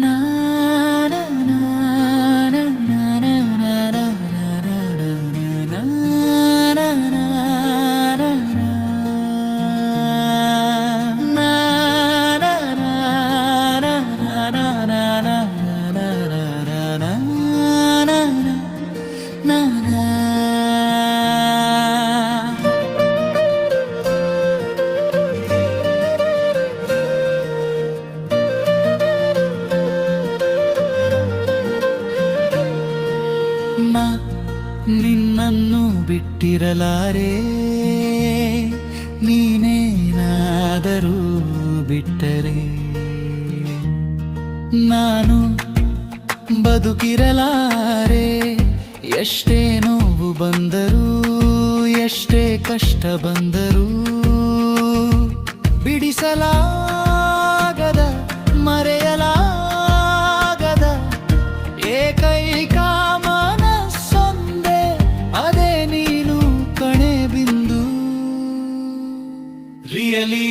ನಾ ನಾ ನಾ ನಾ ನಾ ನಾ ನಾ ನಾ ನಾ ನಾ ನಾ ನಾ ನಿನ್ನನ್ನು ಬಿಟ್ಟಿರಲಾರೆ, ನೀನೇನಾದರೂ ಬಿಟ್ಟರೆ ನಾನು ಬದುಕಿರಲಾರೆ. ಎಷ್ಟೇ ನೋವು ಬಂದರೂ, ಎಷ್ಟೇ ಕಷ್ಟ ಬಂದರೂ, ಬಿಡಿಸಲಾಗದ ಮರೆಯಲಾಗದ ಏಕೈಕ ಮನಸ್ಸೊಂದೇ, ಅದೇ ನೀನು ಕಣೆ ಬಿಂದು. ರಿಯಲಿ